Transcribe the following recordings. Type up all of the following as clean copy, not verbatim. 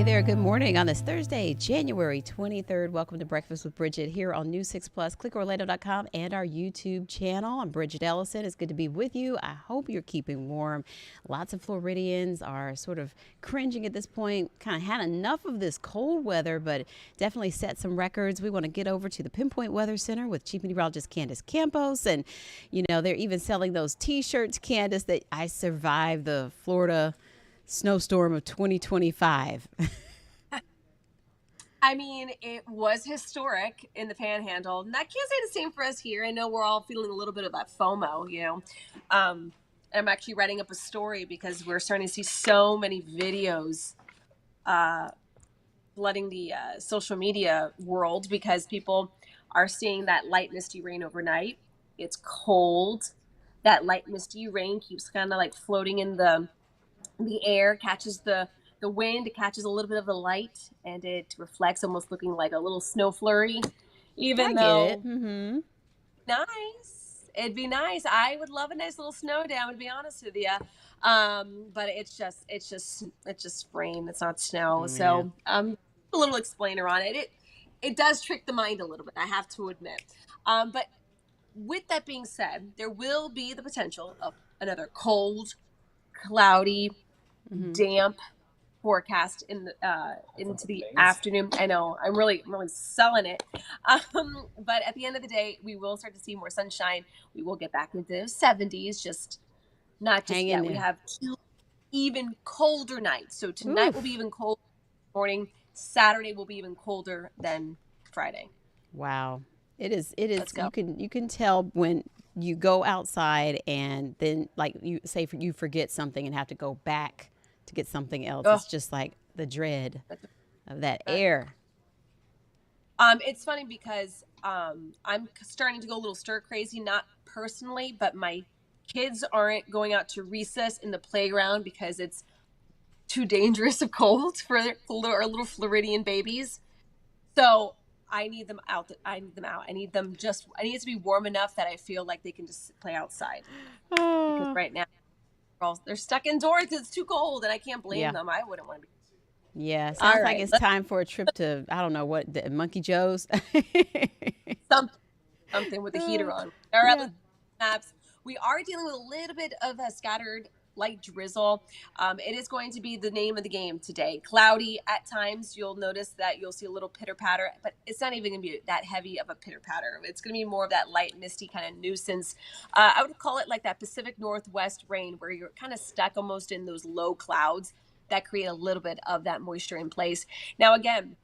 there. Good morning on this Thursday, January 23rd. Welcome to Breakfast with Bridgett here on News 6 Plus, clickorlando.com, and our YouTube channel. I'm Bridgett Ellison. It's good to be with you. I hope you're keeping warm. Lots of Floridians are sort of cringing at this point, kind of had enough of this cold weather, but definitely set some records. We want to get over to the Pinpoint Weather Center with Chief Meteorologist Candace Campos. And, you know, they're even selling those T-shirts, Candace, that I survived the Florida snowstorm of 2025. I mean, it was historic in the Panhandle. And I can't say the same for us here. I know we're all feeling a little bit of that FOMO, you know. I'm actually writing up a story because we're starting to see so many videos flooding the social media world because people are seeing that light misty rain overnight. It's cold. That light misty rain keeps kind of like floating in the air, catches the wind, it catches a little bit of the light, and it reflects, almost looking like a little snow flurry. Even though nice, it'd be nice. I would love a nice little snow down, to be honest with you. But it's just rain. It's not snow. So a little explainer on it. It does trick the mind a little bit, I have to admit. But with that being said, there will be the potential of another cold, cloudy, damp forecast into the afternoon. I know I'm really selling it, but at the end of the day, we will start to see more sunshine. We will get back into the 70s, just not just yet. We have 2 even colder nights. So tonight will be even colder in the morning. Saturday will be even colder than Friday. Wow, it is. You can tell when you go outside and then, like you say, you forget something and have to go back to get something else. It's just like the dread of that air. It's funny because I'm starting to go a little stir crazy, not personally, but my kids aren't going out to recess in the playground because it's too dangerous of cold for our little Floridian babies. So I need them out. I need it to be warm enough that I feel like they can just play outside. Because right now they're stuck indoors because it's too cold, and I can't blame them. I wouldn't want to be. Yeah, sounds like it's time for a trip to, I don't know what, the Monkey Joe's. Something with the heater on. Or maps. We are dealing with a little bit of a scattered light drizzle. It is going to be the name of the game today. Cloudy at times. You'll notice that you'll see a little pitter patter, but it's not even going to be that heavy of a pitter patter. It's going to be more of that light misty kind of nuisance. I would call it like that Pacific Northwest rain where you're kind of stuck almost in those low clouds that create a little bit of that moisture in place. Now, again,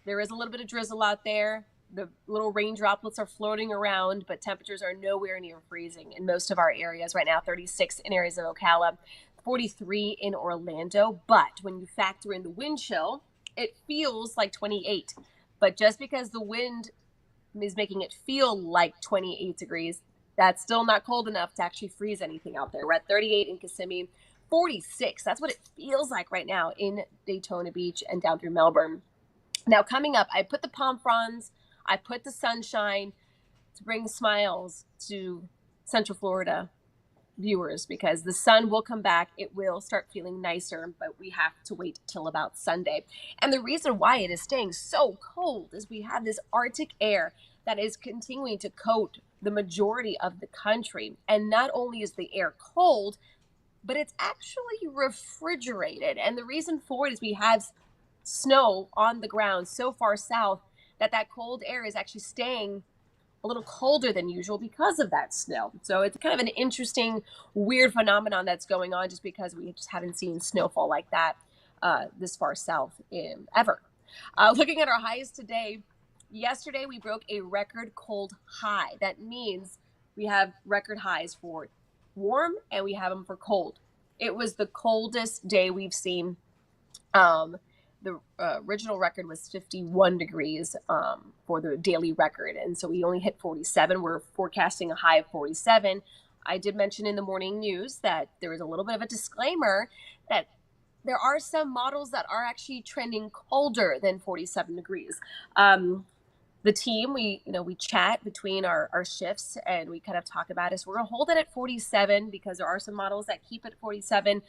there is a little bit of drizzle out there. The little rain droplets are floating around, but temperatures are nowhere near freezing in most of our areas right now. 36 in areas of Ocala, 43 in Orlando. But when you factor in the wind chill, it feels like 28. But just because the wind is making it feel like 28 degrees, that's still not cold enough to actually freeze anything out there. We're at 38 in Kissimmee, 46. That's what it feels like right now in Daytona Beach and down through Melbourne. Now, coming up, I put the palm fronds, I put the sunshine to bring smiles to Central Florida viewers because the sun will come back. It will start feeling nicer, but we have to wait till about Sunday. And the reason why it is staying so cold is we have this Arctic air that is continuing to coat the majority of the country. And not only is the air cold, but it's actually refrigerated. And the reason for it is we have snow on the ground so far south that cold air is actually staying a little colder than usual because of that snow. So it's kind of an interesting, weird phenomenon that's going on just because we just haven't seen snowfall like that this far south ever. Looking at our highs today, yesterday we broke a record cold high. That means we have record highs for warm and we have them for cold. It was the coldest day we've seen. The original record was 51 degrees for the daily record. And so we only hit 47. We're forecasting a high of 47. I did mention in the morning news that there was a little bit of a disclaimer that there are some models that are actually trending colder than 47 degrees. The team, we chat between our shifts and we kind of talk about it. So we're going to hold it at 47 because there are some models that keep it at 47.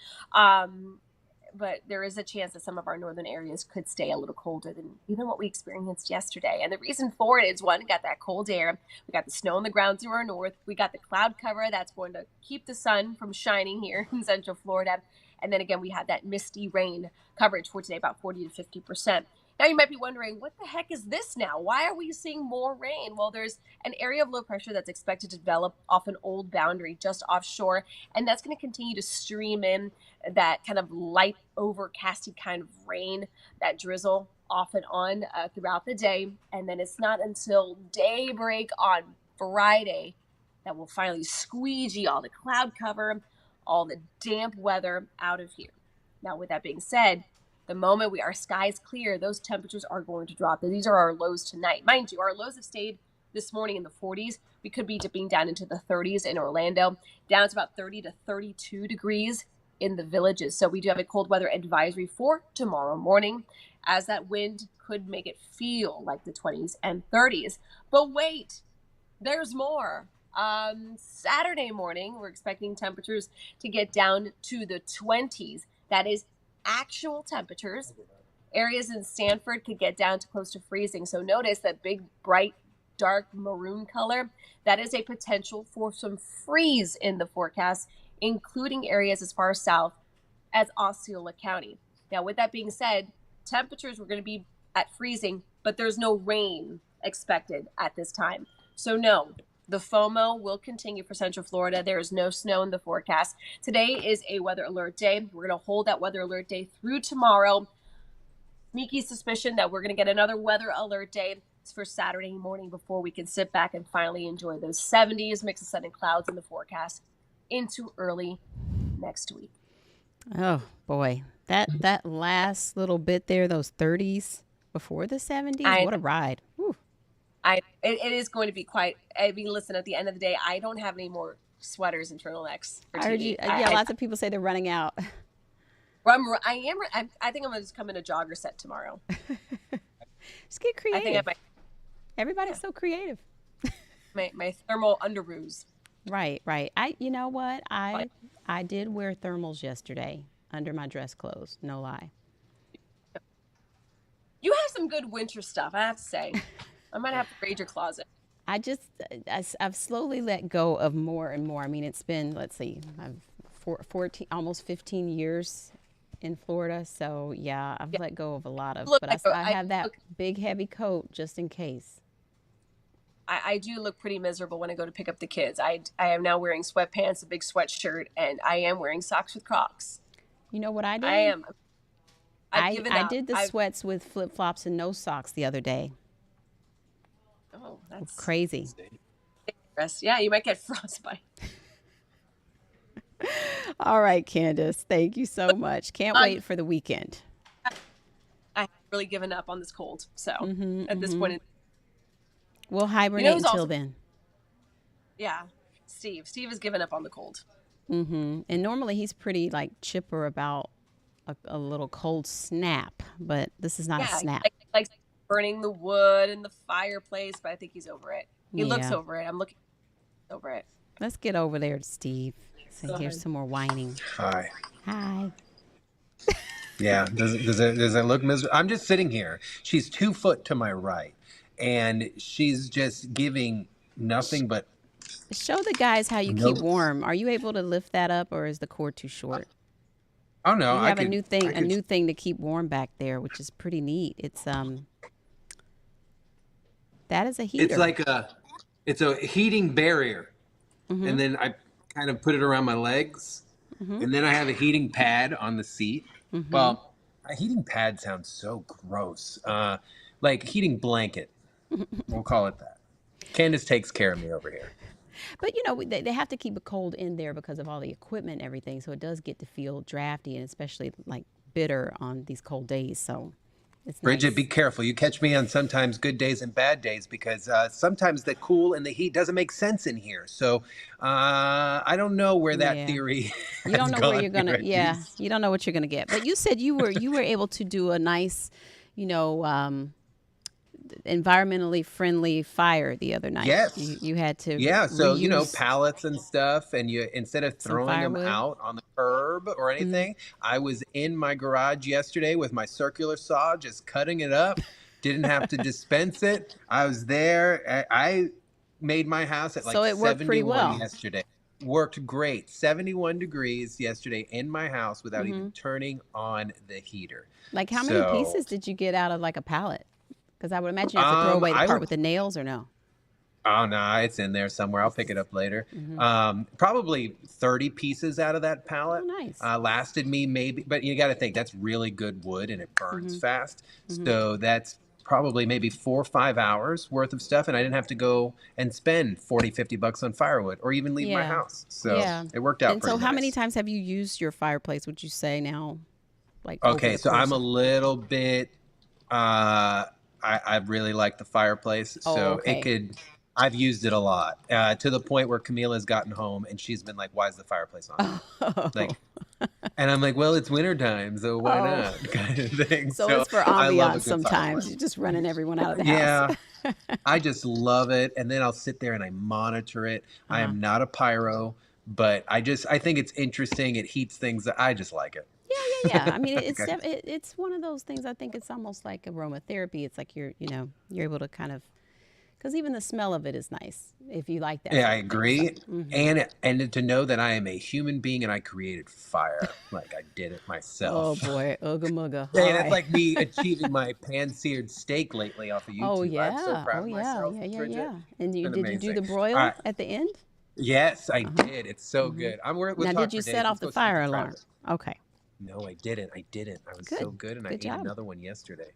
but there is a chance that some of our northern areas could stay a little colder than even what we experienced yesterday. And the reason for it is, one, we got that cold air. We got the snow on the ground to our north. We got the cloud cover that's going to keep the sun from shining here in Central Florida. And then again, we had that misty rain coverage for today, about 40 to 50%. Now you might be wondering, what the heck is this now? Why are we seeing more rain? Well, there's an area of low pressure that's expected to develop off an old boundary just offshore, and that's going to continue to stream in that kind of light overcasty kind of rain, that drizzle off and on throughout the day. And then it's not until daybreak on Friday that we'll finally squeegee all the cloud cover, all the damp weather out of here. Now, with that being said, the moment our skies clear, those temperatures are going to drop. These are our lows tonight. Mind you, our lows have stayed this morning in the 40s. We could be dipping down into the 30s in Orlando, down to about 30 to 32 degrees in the villages. So we do have a cold weather advisory for tomorrow morning, as that wind could make it feel like the 20s and 30s. But wait, there's more. Saturday morning, we're expecting temperatures to get down to the 20s. That is actual temperatures. Areas in Stanford could get down to close to freezing. So notice that big, bright, dark maroon color. That is a potential for some freeze in the forecast, including areas as far south as Osceola County. Now, with that being said, temperatures were going to be at freezing, but there's no rain expected at this time. So no, the FOMO will continue for Central Florida. There is no snow in the forecast. Today is a weather alert day. We're going to hold that weather alert day through tomorrow. Sneaky suspicion that we're going to get another weather alert day for Saturday morning before we can sit back and finally enjoy those 70s, mix of sun and clouds in the forecast into early next week. Oh boy, that last little bit there, those 30s before the 70s, what a ride. Whew. It is going to be quite. I mean, listen. At the end of the day, I don't have any more sweaters and turtlenecks. For I heard you. Yeah, lots of people say they're running out. I think I'm gonna just come in a jogger set tomorrow. Just get creative. I think I might. Everybody's so creative. My thermal underoos. Right. You know what? I did wear thermals yesterday under my dress clothes. No lie. You have some good winter stuff, I have to say. I might have to raid your closet. I've slowly let go of more and more. I mean, it's been, let's see, I've 14, almost 15 years in Florida. So yeah, I've let go of a lot of, but I have that big heavy coat just in case. I do look pretty miserable when I go to pick up the kids. I am now wearing sweatpants, a big sweatshirt, and I am wearing socks with Crocs. You know what I did? I am. I did the sweats with flip-flops and no socks the other day. Oh, that's crazy. Yeah, you might get frostbite. All right, Candace, thank you so much. Can't wait for the weekend. I've really given up on this cold. So at this point, we'll hibernate until then. Yeah, Steve has given up on the cold. And normally he's pretty like chipper about a little cold snap, but this is not a snap. Like burning the wood in the fireplace, but I think he's over it. He looks over it. I'm looking over it. Let's get over there to Steve. So here's some more whining. Hi. Yeah. Does it look miserable? I'm just sitting here. She's 2 foot to my right, and she's just giving nothing but. Show the guys how you keep warm. Are you able to lift that up, or is the cord too short? Oh no! You have a new thing to keep warm back there, which is pretty neat. It's that is a heater. It's like it's a heating barrier, and then I kind of put it around my legs, and then I have a heating pad on the seat. Well, a heating pad sounds so gross. Like heating blanket. We'll call it that. Candace takes care of me over here. But, they have to keep it cold in there because of all the equipment and everything. So it does get to feel drafty and especially like bitter on these cold days. So it's Bridgett, nice. Be careful. You catch me on sometimes good days and bad days because sometimes the cool and the heat doesn't make sense in here. So I don't know where that theory You don't know where you're going to. Yeah. You don't know what you're going to get. But you said you were able to do a nice, environmentally friendly fire the other night. Yes. You had to Yeah, so reuse pallets and stuff, and you instead of some throwing them firewood. out on the curb or anything, I was in my garage yesterday with my circular saw, just cutting it up. Didn't have to dispense it. I was there. I made my house at So like it worked pretty 71 well. yesterday. Worked great. 71 degrees yesterday in my house without even turning on the heater. Like how many So, pieces did you get out of like a pallet? Because I would imagine you have to throw away the part I with the nails or no? Oh no, it's in there somewhere. I'll pick it up later. Probably 30 pieces out of that Oh, pallet. nice. Lasted me maybe, but you got to think that's really good wood and it burns fast. So that's probably maybe 4 or 5 hours worth of stuff. And I didn't have to go and spend 40, $50 on firewood or even leave my Yeah. house. So Yeah. it worked out And so pretty how many nice. times have you used your fireplace, would you say now, like over Okay, the so course I'm a of? little bit. I really like the fireplace, Oh, so it okay. could. I've used it a lot to the point where Camila's gotten home and she's been like, "Why is the fireplace on?" Oh. Like, and I'm like, "Well, it's wintertime, so why Oh. not?" Kind of thing. So So it's for I love a ambiance good sometimes. You're fireplace. just running everyone out of the house. Yeah, I just love it, and then I'll sit there and I monitor it. I Uh-huh. am not a pyro, but I think it's interesting. It heats things. I just like it. Yeah. I mean, I think it's one of those things. I think it's almost like aromatherapy. It's like you're able to kind of, because even the smell of it is nice if you like that Yeah, I sort of thing. So, agree. And to know that I am a human being and I created fire, like I did it oh myself. boy, ugga mugga. Hey, All that's right. like me achieving my pan-seared steak lately off of Oh YouTube. I'm so yeah. proud Oh of yeah. myself, Bridget. Yeah. And It's been did you do amazing. the All broil right. at the end? Yes, I did. It's so good. We'll Now, did talk you for set days. off Let's the go see fire the alarm? traffic. Okay. No, I didn't. I didn't. I was so Good. good, and I Good ate job. another one yesterday.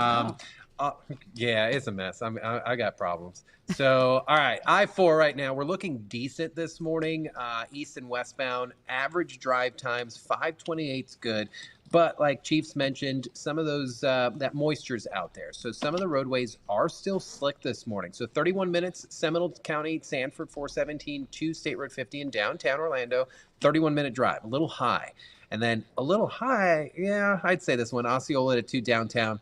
Wow. Um, uh, yeah, it's a mess. I got problems. So, all right, I-4 right now. We're looking decent this morning, east and westbound. Average drive times 5:28's good, but like Chiefs mentioned, some of those that moisture's out there. So some of the roadways are still slick this morning. So 31 minutes, Seminole County, Sanford 417 to State Road 50 in downtown Orlando. 31-minute drive, a little high. And then a little high, yeah, I'd say this one, Osceola to downtown,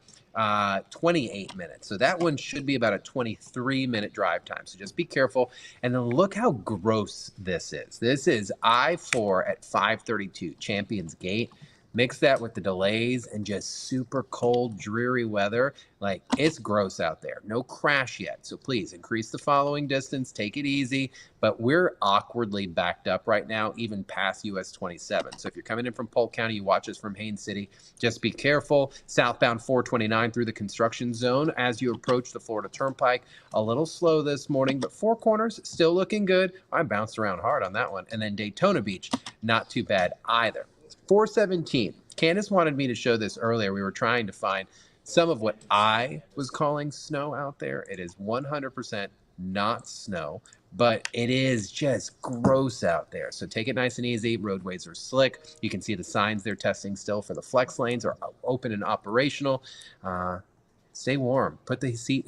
28 minutes. So that one should be about a 23-minute drive time. So just be careful. And then look how gross this is. This is I-4 at 532, Champions Gate. Mix that with the delays and just super cold, dreary weather. Like, it's gross out there. No crash yet. So please increase the following distance. Take it easy. But we're awkwardly backed up right now, even past US 27. So if you're coming in from Polk County, you watch us from Haines City, just be careful. Southbound 429 through the construction zone as you approach the Florida Turnpike. A little slow this morning, but Four Corners still looking good. I bounced around hard on that one. And then Daytona Beach, not too bad either. 417. Candace wanted me to show this earlier. We were trying to find some of what I was calling snow out there. It is 100% not snow, but it is just gross out there. So take it nice and easy. Roadways are slick. You can see the signs they're testing still for the flex lanes are open and operational. Stay warm. Put the seat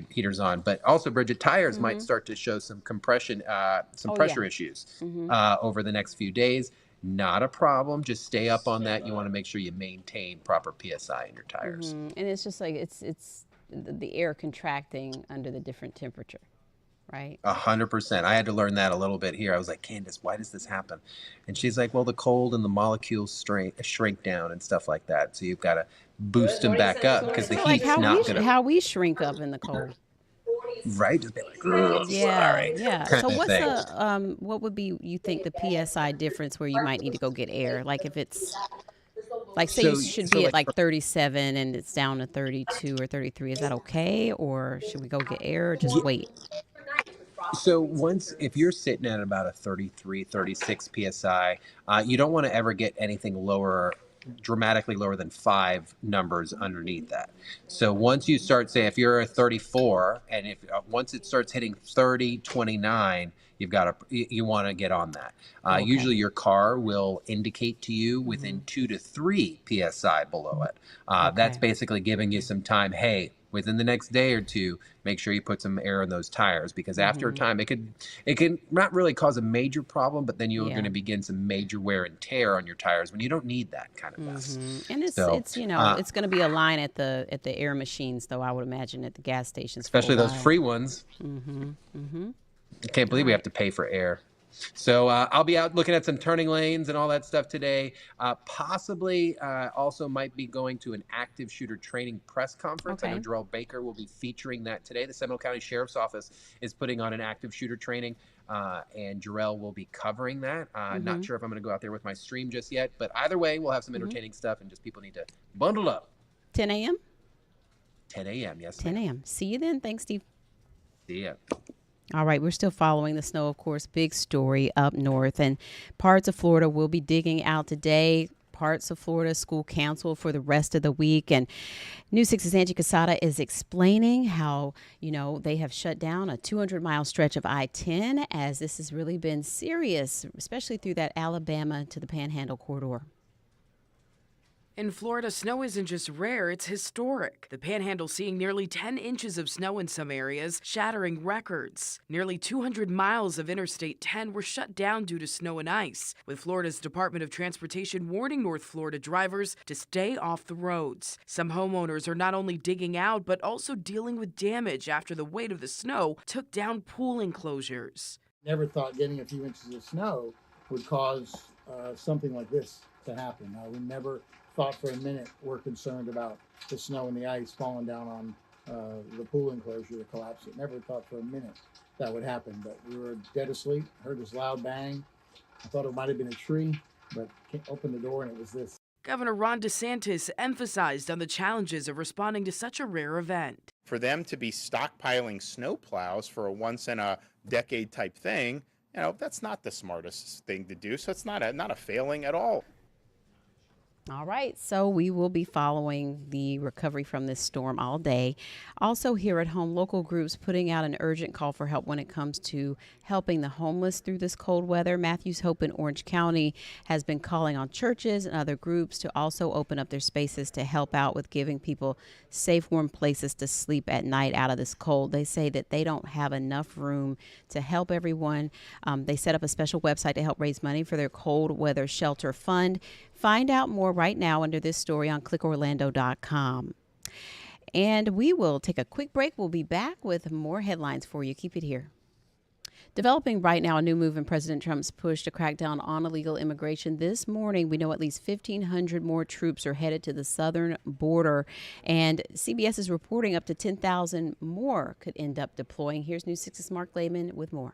heaters on. But also, Bridget, tires might start to show some compression, some Oh yeah. pressure issues over the next few days. Not a problem. Just stay up on that. You want to make sure you maintain proper PSI in your tires. And it's just like it's the air contracting under the different temperature, right? 100%. I had to learn that a little bit here. I was like, Candace, why does this happen? And she's like, well, the cold and the molecules shrink down and stuff like that. So you've got to boost them back up because the So like heat's not going to, how we shrink up in the cold. right? Just be like, oh, Yeah, sorry, yeah. kind So of what's thing. what would be you think the PSI difference where you might need to go get air? Like if it's like say you should be at like 37 and it's down to 32 or 33, is that okay? Or should we go get air or just wait? So if you're sitting at about a 33, 36 PSI, you don't want to ever get anything lower, dramatically lower than 5 numbers underneath that. So once you start, say, if you're a 34, and if once it starts hitting 30, 29, you want to get on that. Okay. Usually your car will indicate to you within 2 to 3 PSI below it. That's Okay. basically giving you some time. Hey, within the next day or two, make sure you put some air in those tires, because after a time it can not really cause a major problem, but then you're going to begin some major wear and tear on your tires when you don't need that kind of mess. And So, it's it's going to be a line at the air machines, though, I would imagine, at the gas stations, especially for a those while. free ones. I can't believe we have to pay for air. So I'll be out looking at some turning lanes and all that stuff today. Possibly also might be going to an active shooter training press conference. I know Jarrell Baker will be featuring that today. The Seminole County Sheriff's Office is putting on an active shooter training, and Jarrell will be covering that. Not sure if I'm going to go out there with my stream just yet, but either way, we'll have some entertaining stuff, and just people need to bundle up. 10 a.m.? 10 a.m., yes. 10 a.m. See you then. Thanks, Steve. See ya. All right, we're still following the snow, of course. Big story up north, and parts of Florida will be digging out today. Parts of Florida school canceled for the rest of the week. And News 6's Angie Casada is explaining how, they have shut down a 200-mile stretch of I-10, as this has really been serious, especially through that Alabama to the Panhandle corridor. In Florida, snow isn't just rare, it's historic. The Panhandle seeing nearly 10 inches of snow in some areas, shattering records. Nearly 200 miles of Interstate 10 were shut down due to snow and ice, with Florida's Department of Transportation warning North Florida drivers to stay off the roads. Some homeowners are not only digging out, but also dealing with damage after the weight of the snow took down pool enclosures. Never thought getting a few inches of snow would cause something like this to happen. We never thought for a minute we're concerned about the snow and the ice falling down on the pool enclosure to collapse. It never thought for a minute that would happen, but we were dead asleep, heard this loud bang. I thought it might have been a tree, but opened the door and it was this. Governor Ron DeSantis emphasized on the challenges of responding to such a rare event. For them to be stockpiling snow plows for a once-in-a-decade type thing, that's not the smartest thing to do, so it's not a failing at all. All right, so we will be following the recovery from this storm all day. Also here at home, local groups putting out an urgent call for help when it comes to helping the homeless through this cold weather. Matthew's Hope in Orange County has been calling on churches and other groups to also open up their spaces to help out with giving people safe, warm places to sleep at night out of this cold. They say that they don't have enough room to help everyone. They set up a special website to help raise money for their cold weather shelter fund. Find out more right now under this story on clickorlando.com. And we will take a quick break. We'll be back with more headlines for you. Keep it here. Developing right now, a new move in President Trump's push to crack down on illegal immigration. This morning, we know at least 1,500 more troops are headed to the southern border. And CBS is reporting up to 10,000 more could end up deploying. Here's News 6's Mark Lehman with more.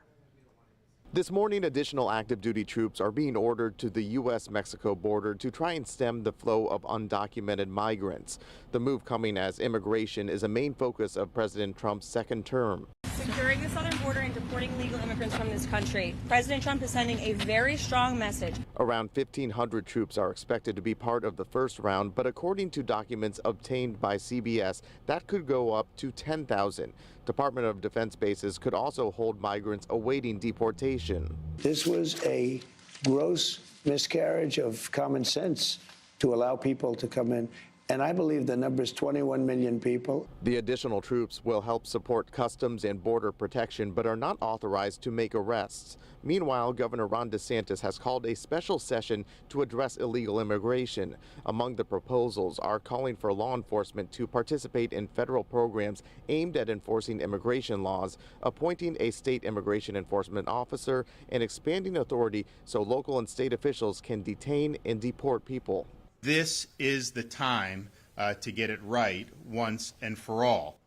This morning, additional active duty troops are being ordered to the U.S.-Mexico border to try and stem the flow of undocumented migrants. The move coming as immigration is a main focus of President Trump's second term. Securing the southern border and deporting illegal immigrants from this country. President Trump is sending a very strong message. Around 1,500 troops are expected to be part of the first round, but according to documents obtained by CBS, that could go up to 10,000. Department of Defense bases could also hold migrants awaiting deportation. This was a gross miscarriage of common sense to allow people to come in. And I believe the number is 21 million people. The additional troops will help support customs and border protection, but are not authorized to make arrests. Meanwhile, Governor Ron DeSantis has called a special session to address illegal immigration. Among the proposals are calling for law enforcement to participate in federal programs aimed at enforcing immigration laws, appointing a state immigration enforcement officer, and expanding authority so local and state officials can detain and deport people. This is the time to get it right once and for all.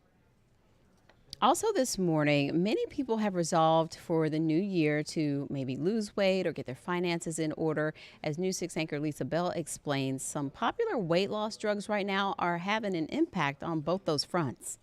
Also this morning, many people have resolved for the new year to maybe lose weight or get their finances in order. As News 6 anchor Lisa Bell explains, some popular weight loss drugs right now are having an impact on both those fronts.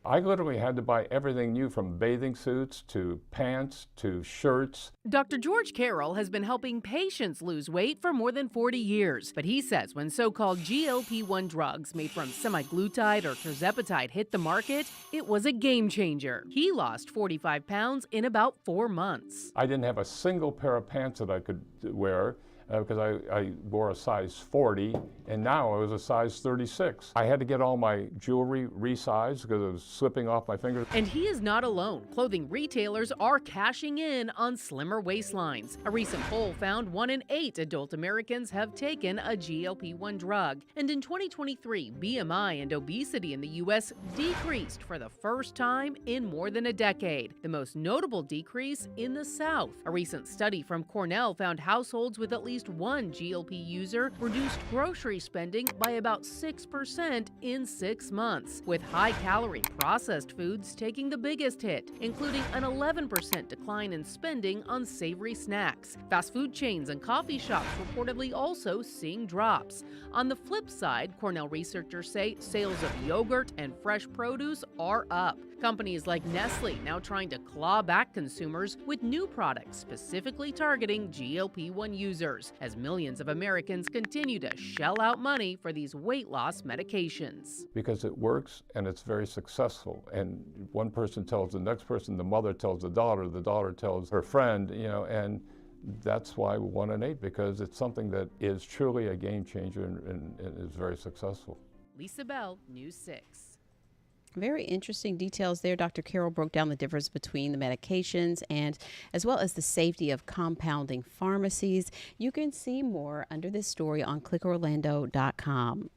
I literally had to buy everything new, from bathing suits to pants to shirts. Dr. George Carroll has been helping patients lose weight for more than 40 years. But he says when so-called GLP-1 drugs made from semaglutide or tirzepatide hit the market, it was a game changer. He lost 45 pounds in about 4 months. I didn't have a single pair of pants that I could wear. because I wore a size 40, and now I was a size 36. I had to get all my jewelry resized because it was slipping off my fingers. And he is not alone. Clothing retailers are cashing in on slimmer waistlines. A recent poll found 1 in 8 adult Americans have taken a GLP-1 drug. And in 2023, BMI and obesity in the U.S. decreased for the first time in more than a decade. The most notable decrease in the South. A recent study from Cornell found households with at least one GLP user reduced grocery spending by about 6% in 6 months, with high-calorie processed foods taking the biggest hit, including an 11% decline in spending on savory snacks. Fast food chains and coffee shops reportedly also seeing drops. On the flip side, Cornell researchers say sales of yogurt and fresh produce are up. Companies like Nestle now trying to claw back consumers with new products specifically targeting GLP-1 users, as millions of Americans continue to shell out money for these weight loss medications. Because it works and it's very successful. And one person tells the next person, the mother tells the daughter tells her friend, and that's why 1 in 8, because it's something that is truly a game changer and is very successful. Lisa Bell, News 6. Very interesting details there. Dr. Carroll broke down the difference between the medications and as well as the safety of compounding pharmacies. You can see more under this story on clickorlando.com.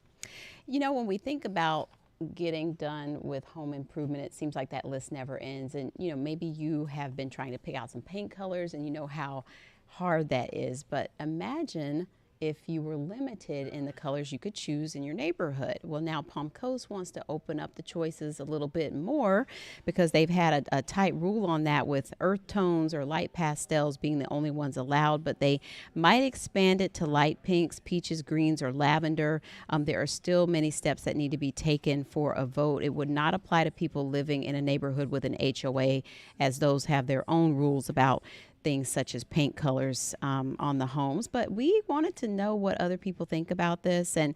When we think about getting done with home improvement, it seems like that list never ends. And, maybe you have been trying to pick out some paint colors and you know how hard that is. But imagine if you were limited in the colors you could choose in your neighborhood. Well, now Palm Coast wants to open up the choices a little bit more because they've had a tight rule on that, with earth tones or light pastels being the only ones allowed, but they might expand it to light pinks, peaches, greens, or lavender. There are still many steps that need to be taken for a vote. It would not apply to people living in a neighborhood with an HOA, as those have their own rules about things such as paint colors on the homes. But we wanted to know what other people think about this. And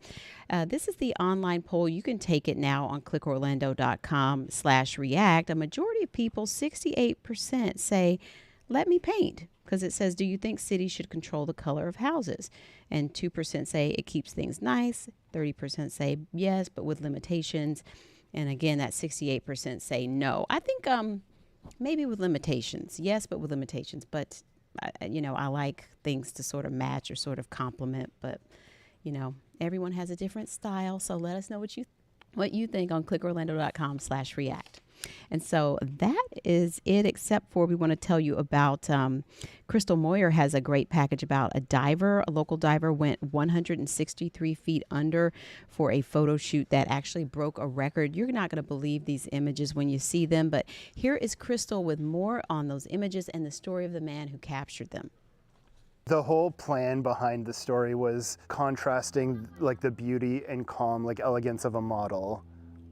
this is the online poll. You can take it now on clickorlando.com/react. A majority of people, 68%, say, let me paint, because it says, do you think cities should control the color of houses? And 2% say it keeps things nice. 30% say yes, but with limitations. And again, that 68% say no. I think maybe with limitations. Yes, but with limitations. But, I like things to sort of match or sort of complement. But, everyone has a different style. So let us know what you think on clickorlando.com/react. And so that is it, except for we want to tell you about Crystal Moyer has a great package about a diver. A local diver went 163 feet under for a photo shoot that actually broke a record. You're not going to believe these images when you see them, but here is Crystal with more on those images and the story of the man who captured them. The whole plan behind the story was contrasting like the beauty and calm, like elegance of a model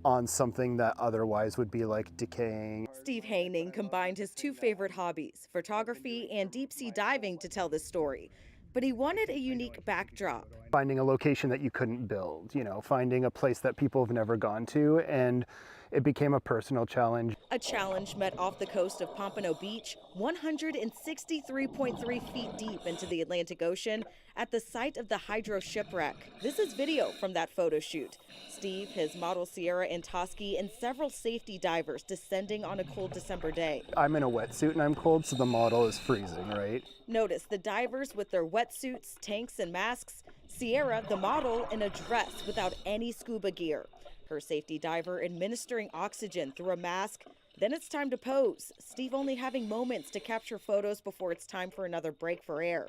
on something that otherwise would be like decaying. Steve Haining combined his two favorite hobbies, photography and deep sea diving, to tell this story. But he wanted a unique backdrop. Finding a location that you couldn't build, finding a place that people have never gone to, and it became a personal challenge. A challenge met off the coast of Pompano Beach, 163.3 feet deep into the Atlantic Ocean at the site of the Hydro shipwreck. This is video from that photo shoot. Steve, his model Sierra Antosky, and several safety divers descending on a cold December day. I'm in a wetsuit and I'm cold, so the model is freezing, right? Notice the divers with their wetsuits, tanks, and masks. Sierra, the model, in a dress without any scuba gear. Her safety diver administering oxygen through a mask. Then it's time to pose. Steve only having moments to capture photos before it's time for another break for air.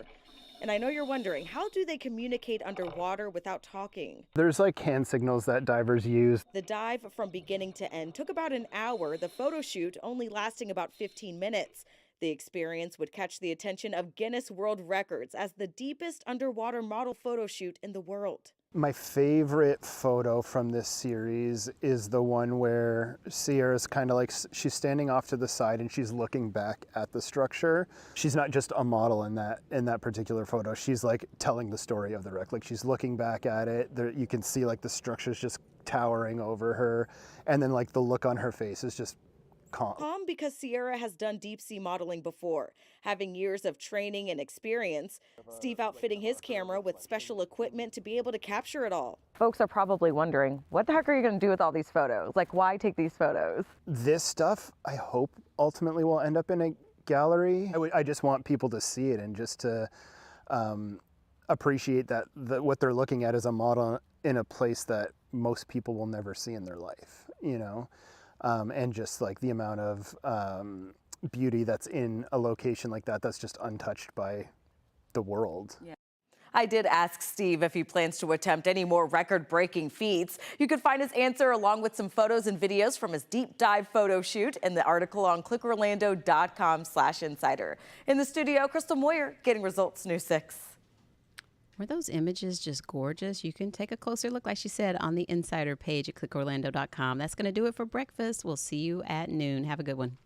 And I know you're wondering, how do they communicate underwater without talking? There's like hand signals that divers use. The dive from beginning to end took about an hour, the photo shoot only lasting about 15 minutes. The experience would catch the attention of Guinness World Records as the deepest underwater model photo shoot in the world. My favorite photo from this series is the one where Sierra's kind of like, she's standing off to the side and she's looking back at the structure. She's not just a model in that particular photo. She's like telling the story of the wreck. Like she's looking back at it. There, you can see like the structure's just towering over her. And then like the look on her face is just calm. Calm because Sierra has done deep sea modeling before, having years of training and experience. Steve outfitting his camera with special equipment to be able to capture it all. Folks are probably wondering, what the heck are you going to do with all these photos? Like, why take these photos? This stuff, I hope, ultimately will end up in a gallery. I just want people to see it and just to appreciate that what they're looking at is a model in a place that most people will never see in their life, you know? And just like the amount of beauty that's in a location like that that's just untouched by the world. Yeah. I did ask Steve if he plans to attempt any more record-breaking feats. You could find his answer along with some photos and videos from his deep dive photo shoot in the article on clickorlando.com/insider. In the studio, Crystal Moyer, Getting Results News 6. Were those images just gorgeous? You can take a closer look, like she said, on the insider page at clickorlando.com. That's going to do it for breakfast. We'll see you at noon. Have a good one.